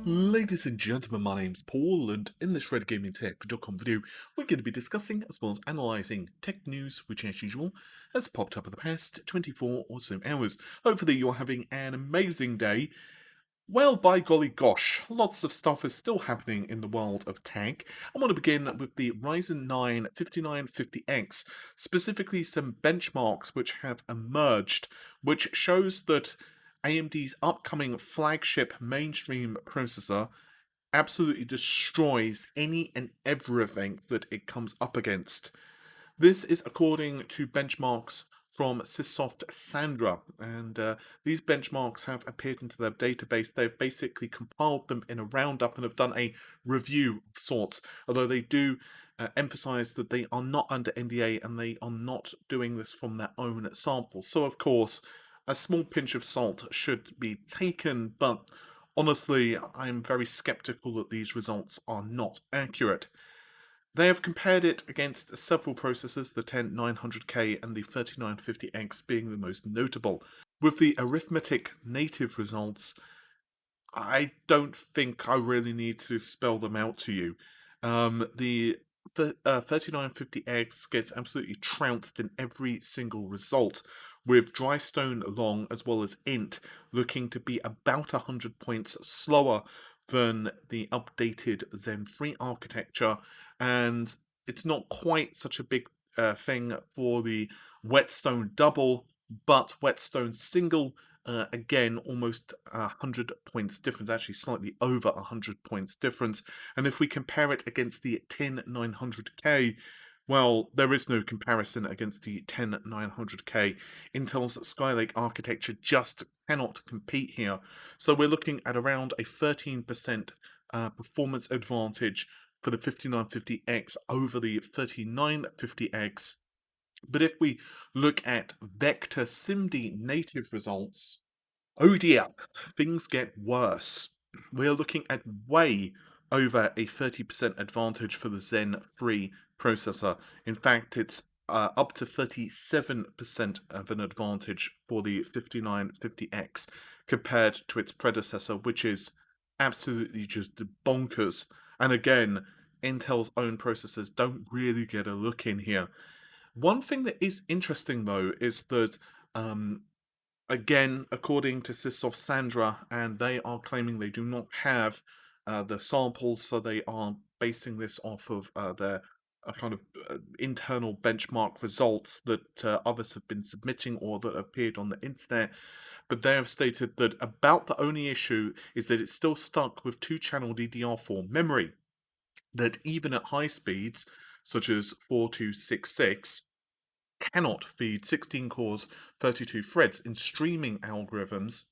Ladies and gentlemen, my name's Paul, and in this RedGamingTech.com video, we're going to be discussing as well as analysing tech news, which as usual has popped up in the past 24 or so hours. Hopefully you're having an amazing day. Well, by golly gosh, lots of stuff is still happening in the world of tech. I want to begin with the Ryzen 9 5950X, specifically some benchmarks which have emerged, which shows that AMD's upcoming flagship mainstream processor absolutely destroys any and everything that it comes up against. This is according to benchmarks from Sysoft Sandra, and these benchmarks have appeared into their database. They've basically compiled them in a roundup and have done a review of sorts, although they do emphasize that they are not under NDA and they are not doing this from their own samples. So, of course, a small pinch of salt should be taken, but honestly, I'm very skeptical that these results are not accurate. They have compared it against several processors, the 10900K and the 3950X being the most notable. With the arithmetic native results, I don't think I really need to spell them out to you. The 3950X gets absolutely trounced in every single result, with Drystone long as well as int looking to be about 100 points slower than the updated Zen 3 architecture, and it's not quite such a big thing for the Whetstone double, but Whetstone single again, almost 100 points difference, actually slightly over 100 points difference. And if we compare it against the 10900K, well, there is no comparison against the 10900K. Intel's Skylake architecture just cannot compete here. So we're looking at around a 13% performance advantage for the 5950X over the 3950X. But if we look at vector SIMD native results, oh dear, things get worse. We're looking at way over a 30% advantage for the Zen 3 processor. In fact, it's up to 37% of an advantage for the 5950X compared to its predecessor, which is absolutely just bonkers. And again, Intel's own processors don't really get a look in here. One thing that is interesting, though, is that, again, according to Sysoft Sandra, and they are claiming they do not have the samples, so they are basing this off of their kind of internal benchmark results that others have been submitting or that appeared on the internet. But they have stated that about the only issue is that it's still stuck with two-channel DDR4 memory, that even at high speeds, such as 4266, cannot feed 16 cores, 32 threads in streaming algorithms,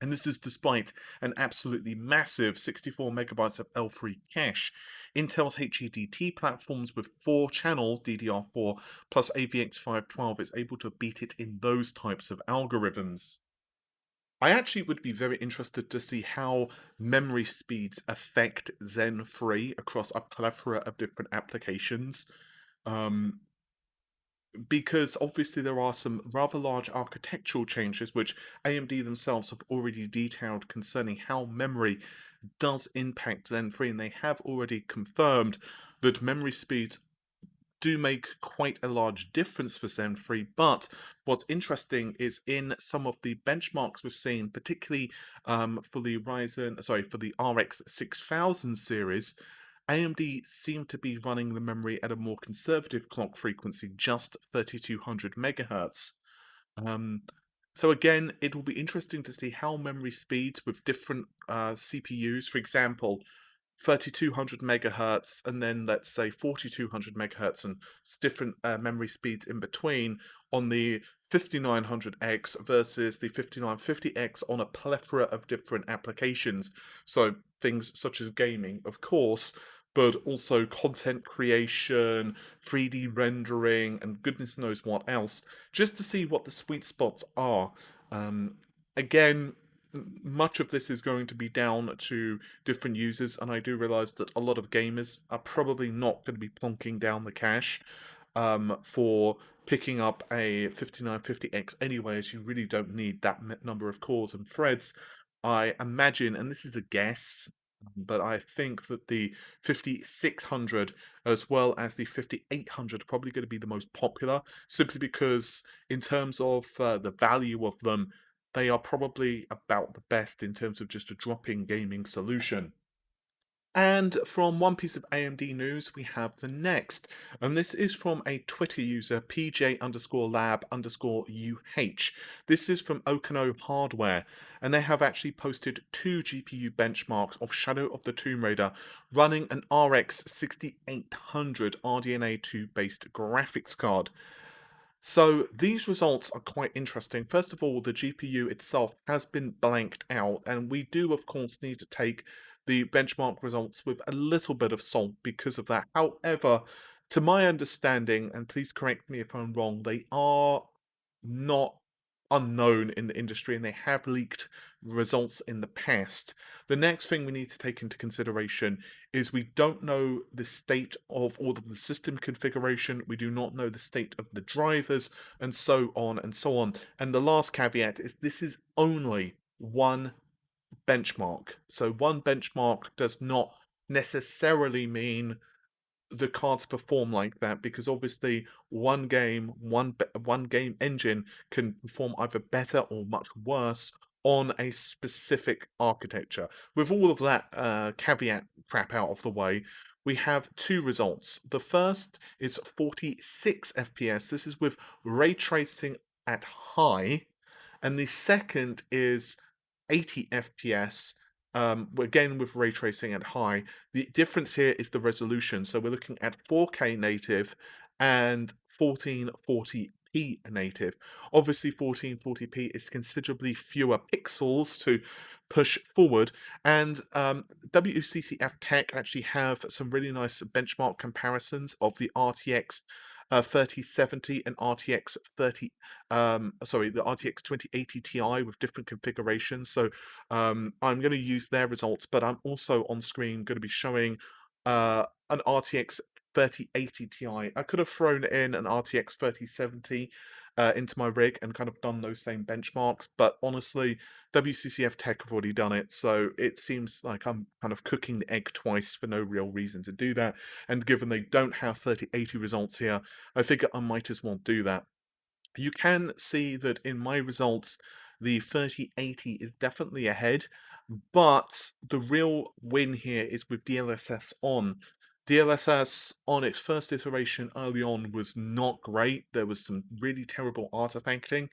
and this is despite an absolutely massive 64 megabytes of L3 cache. Intel's HEDT platforms with 4 channels DDR4 plus AVX512 is able to beat it in those types of algorithms. I actually would be very interested to see how memory speeds affect Zen 3 across a plethora of different applications. Um, because obviously there are some rather large architectural changes which AMD themselves have already detailed concerning how memory does impact Zen 3, and they have already confirmed that memory speeds do make quite a large difference for Zen 3. But what's interesting is in some of the benchmarks we've seen, particularly for the for the RX 6000 series, AMD seem to be running the memory at a more conservative clock frequency, just 3200 megahertz. Um, so again, it will be interesting to see how memory speeds with different CPUs, for example, 3200 megahertz, and then let's say 4200 megahertz, and different memory speeds in between on the 5900X versus the 5950X on a plethora of different applications. So things such as gaming, of course, but also content creation, 3D rendering, and goodness knows what else, just to see what the sweet spots are. Again, much of this is going to be down to different users, and I do realize that a lot of gamers are probably not going to be plonking down the cash for picking up a 5950X anyway, as you really don't need that number of cores and threads. I imagine, and this is a guess, but I think that the 5600 as well as the 5800 are probably going to be the most popular, simply because in terms of the value of them, they are probably about the best in terms of just a drop-in gaming solution. And from one piece of AMD news, we have the next. And this is from a Twitter user, PJ_lab_UH. This is from Okano Hardware. And they have actually posted two GPU benchmarks of Shadow of the Tomb Raider running an RX 6800 RDNA 2 based graphics card. So these results are quite interesting. First of all, the GPU itself has been blanked out, and we do, of course, need to take the benchmark results with a little bit of salt because of that. However, to my understanding, and please correct me if I'm wrong, they are not unknown in the industry and they have leaked results in the past. The next thing we need to take into consideration is we don't know the state of all of the system configuration, we do not know the state of the drivers, and so on and so on. And the last caveat is this is only one benchmark. So one benchmark does not necessarily mean the cards perform like that, because obviously one game engine can perform either better or much worse on a specific architecture. With all of that caveat crap out of the way, we have two results. The first is 46 FPS. This is with ray tracing at high, and the second is 80 FPS, again with ray tracing at high. The difference here is the resolution. So we're looking at 4K native and 1440p native. Obviously, 1440p is considerably fewer pixels to push forward, and WCCF Tech actually have some really nice benchmark comparisons of the RTX 3070 and RTX 30 the RTX 2080 Ti with different configurations. So I'm going to use their results, but I'm also on screen going to be showing an RTX 3080 Ti. I could have thrown in an RTX 3070 into my rig and kind of done those same benchmarks, but honestly, WCCF Tech have already done it, so it seems like I'm kind of cooking the egg twice for no real reason to do that. And given they don't have 3080 results here, I figure I might as well do that. You can see that in my results, the 3080 is definitely ahead, but the real win here is with DLSS on. DLSS on its first iteration early on was not great. There was some really terrible artifacting,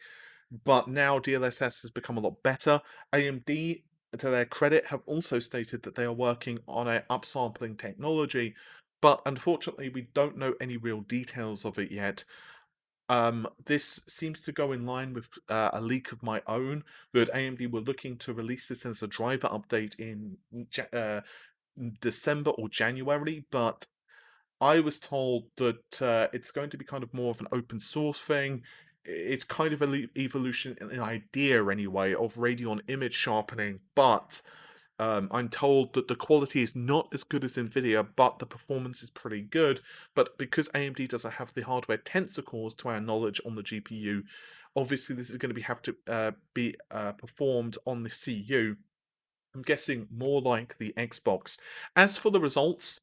but now DLSS has become a lot better. AMD, to their credit, have also stated that they are working on a upsampling technology, but unfortunately we don't know any real details of it yet. This seems to go in line with a leak of my own that AMD were looking to release this as a driver update in December or January, but I was told that it's going to be kind of more of an open source thing. It's kind of an evolution, an idea anyway, of Radeon image sharpening, but I'm told that the quality is not as good as Nvidia, but the performance is pretty good. But because AMD doesn't have the hardware tensor cores, to our knowledge, on the GPU, obviously this is going to have to be performed on the CU. I'm guessing more like the Xbox. As for the results,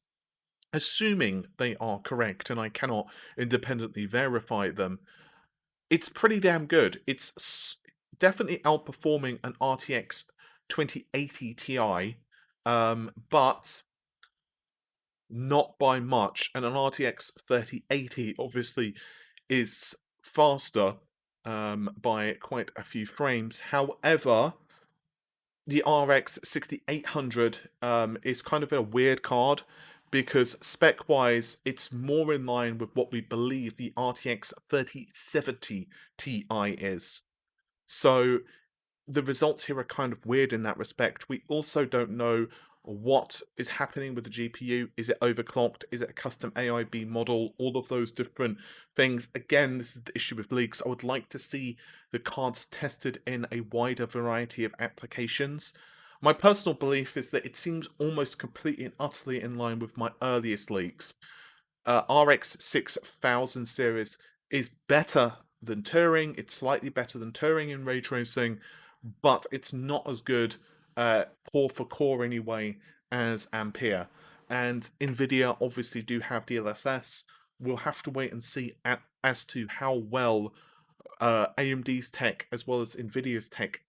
assuming they are correct, and I cannot independently verify them, it's pretty damn good. It's definitely outperforming an RTX 2080 Ti, but not by much. And an RTX 3080 obviously is faster by quite a few frames. However, the RX 6800 is kind of a weird card because spec-wise, it's more in line with what we believe the RTX 3070 Ti is. So the results here are kind of weird in that respect. We also don't know what is happening with the GPU. Is it overclocked? Is it a custom AIB model? All of those different things. Again, this is the issue with leaks. I would like to see the cards tested in a wider variety of applications. My personal belief is that it seems almost completely and utterly in line with my earliest leaks. RX 6000 series is better than Turing. It's slightly better than Turing in ray tracing, but it's not as good poor for core anyway as Ampere. And Nvidia obviously do have DLSS. We'll have to wait and see as to how well AMD's tech as well as Nvidia's tech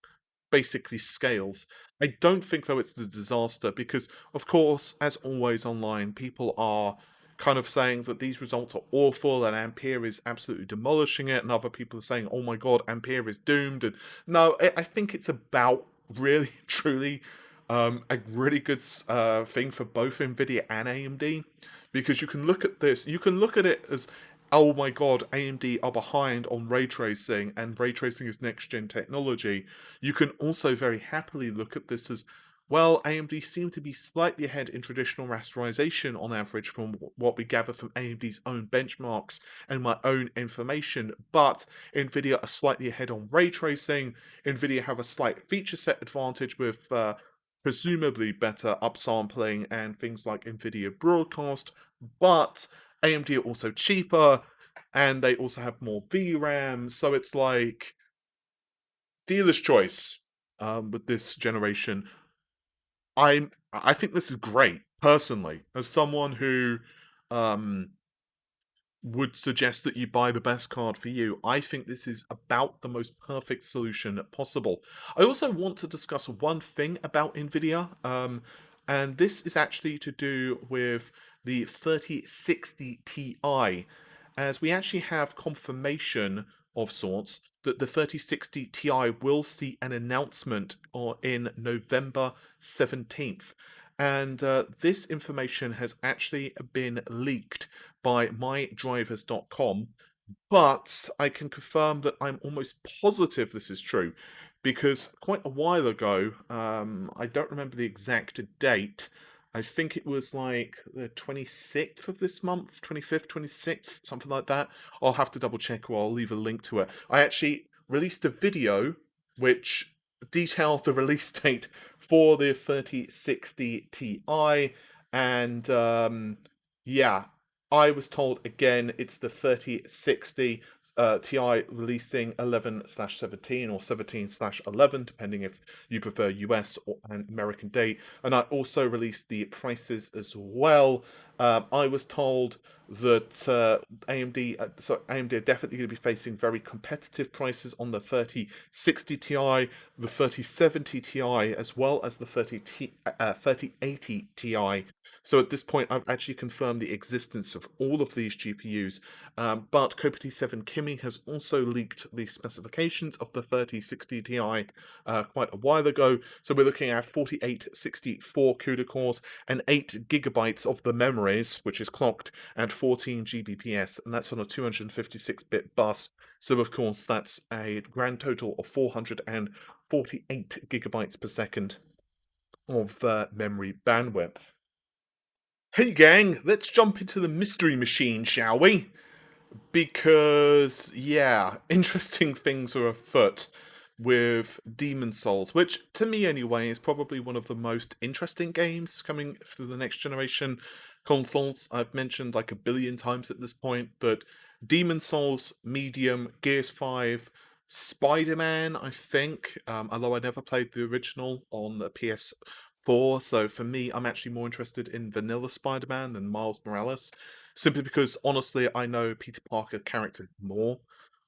basically scales. I don't think though it's a disaster because, of course, as always online, people are kind of saying that these results are awful and Ampere is absolutely demolishing it, and other people are saying, "Oh my god, Ampere is doomed." And no, I think it's about really, truly, a really good thing for both Nvidia and AMD because you can look at this, you can look at it as, oh my god, AMD are behind on ray tracing, and ray tracing is next gen technology. You can also very happily look at this as, well, AMD seem to be slightly ahead in traditional rasterization on average from what we gather from AMD's own benchmarks and my own information, but Nvidia are slightly ahead on ray tracing. Nvidia have a slight feature set advantage with presumably better upsampling and things like Nvidia Broadcast, but AMD are also cheaper and they also have more VRAM, so it's like dealer's choice with this generation. I think this is great personally, as someone who um, would suggest that you buy the best card for you. I think this is about the most perfect solution possible. I also want to discuss one thing about Nvidia, and this is actually to do with the 3060 Ti, as we actually have confirmation of sorts that the 3060 Ti will see an announcement in November 17th. And this information has actually been leaked by mydrivers.com, but I can confirm that I'm almost positive this is true because quite a while ago, I don't remember the exact date. I think it was like the 26th of this month, 25th, 26th, something like that. I'll have to double check or I'll leave a link to it. I actually released a video which detailed the release date for the 3060 Ti, and yeah, I was told again it's the 3060 Ti releasing 11/17 or 17/11, depending if you prefer US or an American date. And I also released the prices as well. I was told that AMD are definitely going to be facing very competitive prices on the 3060 Ti, the 3070 Ti, as well as the 3080 Ti. So at this point, I've actually confirmed the existence of all of these GPUs, but Copy7 Kimi has also leaked the specifications of the 3060 Ti quite a while ago. So we're looking at 4864 CUDA cores and 8 gigabytes of the memories, which is clocked at 14 Gbps, and that's on a 256-bit bus. So of course, that's a grand total of 448 gigabytes per second of memory bandwidth. Hey gang, let's jump into the mystery machine, shall we? Because, yeah, interesting things are afoot with Demon Souls, which, to me anyway, is probably one of the most interesting games coming through the next generation consoles. I've mentioned like a billion times at this point that Demon Souls, Medium, Gears 5, Spider-Man, I think, although I never played the original on the PS4, so for me, I'm actually more interested in vanilla Spider-Man than Miles Morales, simply because honestly, I know Peter Parker character more.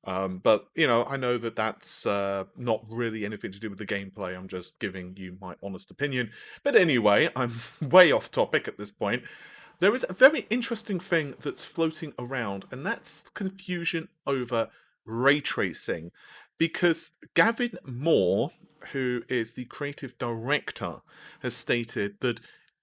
But you know, I know that that's not really anything to do with the gameplay. I'm just giving you my honest opinion. But anyway, I'm way off topic at this point. There is a very interesting thing that's floating around, and that's confusion over ray tracing. Because Gavin Moore, who is the creative director, has stated that.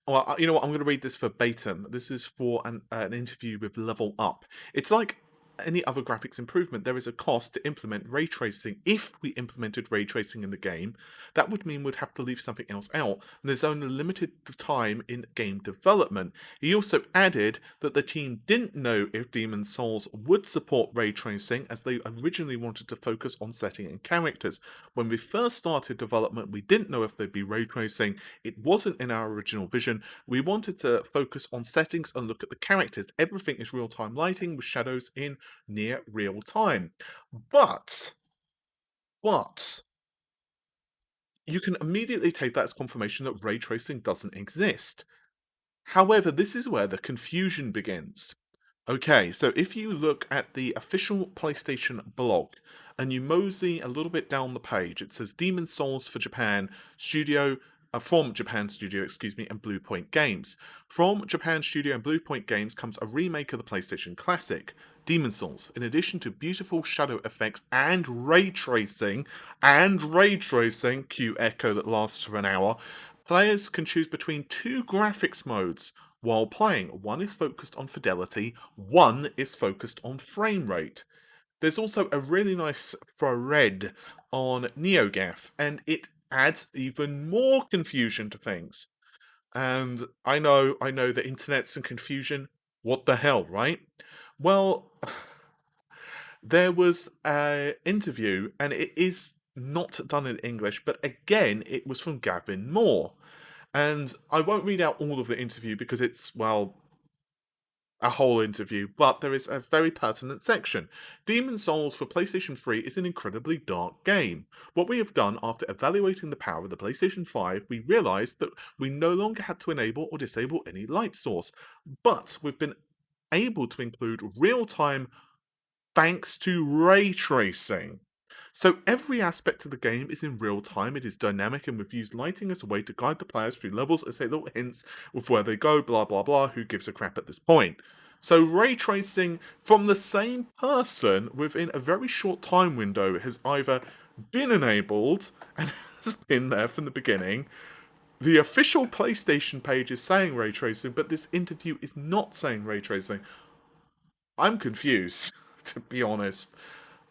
Well, you know what? I'm going to read this verbatim. This is for an interview with Level Up. It's like any other graphics improvement. There is a cost to implement ray tracing. If we implemented ray tracing in the game, that would mean we'd have to leave something else out. And there's only limited time in game development. He also added that the team didn't know if Demon's Souls would support ray tracing, as they originally wanted to focus on setting and characters. When we first started development, we didn't know if there'd be ray tracing. It wasn't in our original vision. We wanted to focus on settings and look at the characters. Everything is real-time lighting with shadows in near real time. But you can immediately take that as confirmation that ray tracing doesn't exist. However, this is where the confusion begins. Okay, so if you look at the official PlayStation blog and you mosey a little bit down the page, it says Demon Souls for Japan Studio, from Japan Studio, excuse me, and Bluepoint Games. From Japan Studio and Bluepoint Games comes a remake of the PlayStation Classic, Demon Souls. In addition to beautiful shadow effects and ray tracing, cue echo that lasts for an hour, players can choose between two graphics modes while playing. One is focused on fidelity, one is focused on frame rate. There's also a really nice thread on NeoGAF, and it adds even more confusion to things. And I know the internet's in confusion. What the hell, right? Well, there was an interview, and it is not done in English, but again, it was from Gavin Moore. And I won't read out all of the interview because it's, well, a whole interview, but there is a very pertinent section. Demon Souls for PlayStation 3 is an incredibly dark game. What we have done after evaluating the power of the PlayStation 5, we realized that we no longer had to enable or disable any light source, but we've been able to include real-time thanks to ray tracing. So every aspect of the game is in real time, it is dynamic, and we've used lighting as a way to guide the players through levels and say little hints of where they go, blah blah blah, who gives a crap at this point. So ray tracing from the same person within a very short time window has either been enabled and has been there from the beginning. The official PlayStation page is saying ray tracing, but this interview is not saying ray tracing. I'm confused, to be honest.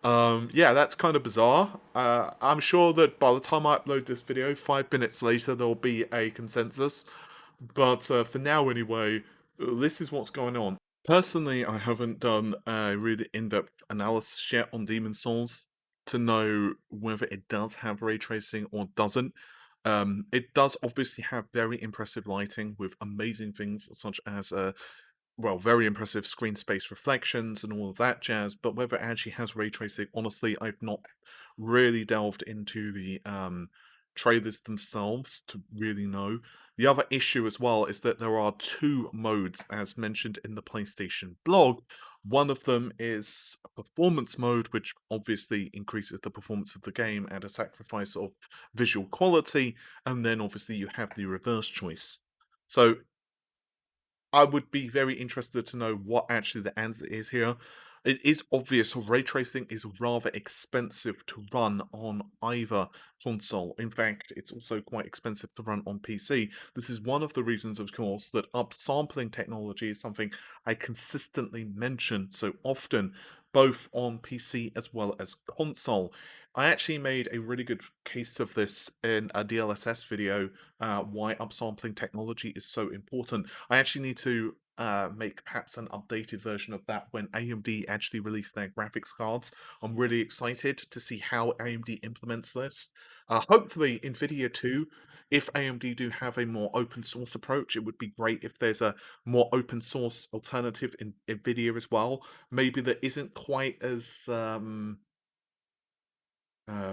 Yeah, that's kind of bizarre. I'm sure that by the time I upload this video, 5 minutes later, there'll be a consensus. But for now, anyway, this is what's going on. Personally, I haven't done a really in-depth analysis yet on Demon Souls to know whether it does have ray tracing or doesn't. It does obviously have very impressive lighting with amazing things such as well, very impressive screen space reflections and all of that jazz, but whether it actually has ray tracing, honestly, I've not really delved into the trailers themselves to really know. The other issue as well is that there are two modes, as mentioned in the PlayStation blog. One of them is a performance mode, which obviously increases the performance of the game at a sacrifice of visual quality, and then obviously you have the reverse choice. So I would be very interested to know what actually the answer is here. It is obvious ray tracing is rather expensive to run on either console. In fact, it's also quite expensive to run on PC. This is one of the reasons, of course, that upsampling technology is something I consistently mention so often, both on PC as well as console. I actually made a really good case of this in a DLSS video, why upsampling technology is so important. I actually need to make perhaps an updated version of that when AMD actually release their graphics cards. I'm really excited to see how AMD implements this. Hopefully, Nvidia too. If AMD do have a more open source approach, it would be great if there's a more open source alternative in Nvidia as well. Maybe that isn't quite as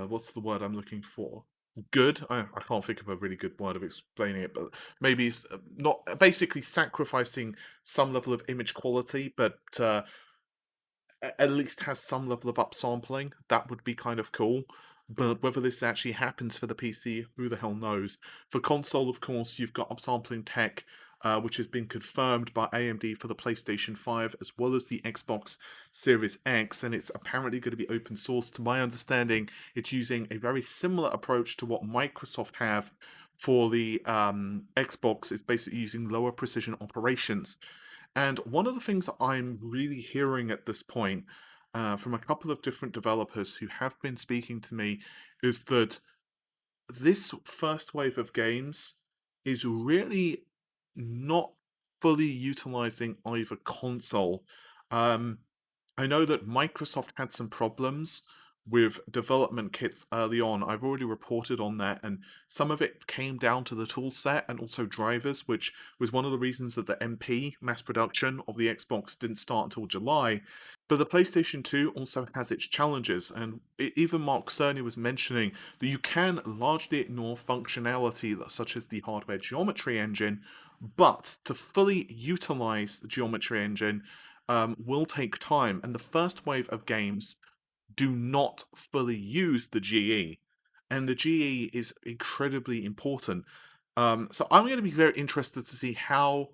what's the word I'm looking for? Good. I can't think of a really good word of explaining it, but maybe it's not basically sacrificing some level of image quality, but at least has some level of upsampling. That would be kind of cool. But whether this actually happens for the PC, who the hell knows? For console, of course, you've got upsampling tech, which has been confirmed by AMD for the PlayStation 5 as well as the Xbox Series X, and it's apparently going to be open source. To my understanding, it's using a very similar approach to what Microsoft have for the Xbox. It's basically using lower precision operations. And one of the things that I'm really hearing at this point from a couple of different developers who have been speaking to me is that this first wave of games is really not fully utilizing either console. Um, I know that Microsoft had some problems with development kits early on. I've already reported on that, and some of it came down to the tool set and also drivers, which was one of the reasons that the MP mass production of the Xbox didn't start until July. But the PlayStation 2 also has its challenges, and even Mark Cerny was mentioning that you can largely ignore functionality such as the hardware geometry engine, but to fully utilize the geometry engine will take time, and the first wave of games do not fully use the GE, and the GE is incredibly important. So I'm going to be very interested to see how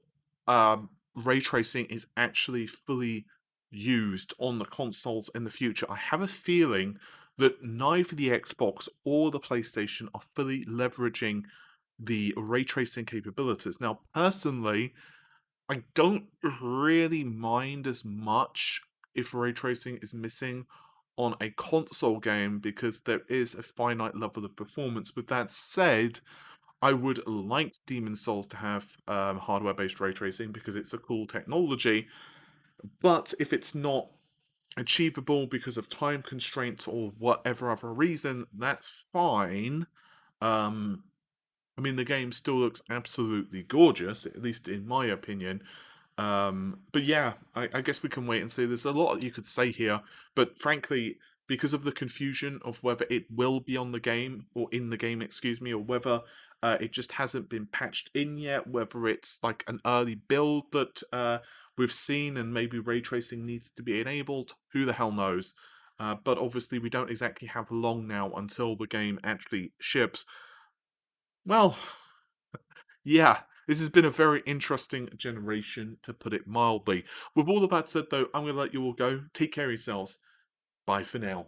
ray tracing is actually fully used on the consoles in the future. I have a feeling that neither the Xbox or the PlayStation are fully leveraging the ray tracing capabilities. Now, personally, I don't really mind as much if ray tracing is missing on a console game because there is a finite level of performance. With that said, I would like Demon Souls to have hardware-based ray tracing because it's a cool technology. But if it's not achievable because of time constraints or whatever other reason, that's fine. Um, I mean, the game still looks absolutely gorgeous, at least in my opinion. But yeah, I guess we can wait and see. There's a lot you could say here, but frankly, because of the confusion of whether it will be on the game or in the game, excuse me, or whether it just hasn't been patched in yet, whether it's like an early build that we've seen and maybe ray tracing needs to be enabled, who the hell knows? But obviously, we don't exactly have long now until the game actually ships. Well, yeah, this has been a very interesting generation, to put it mildly. With all of that said, though, I'm going to let you all go. Take care of yourselves. Bye for now.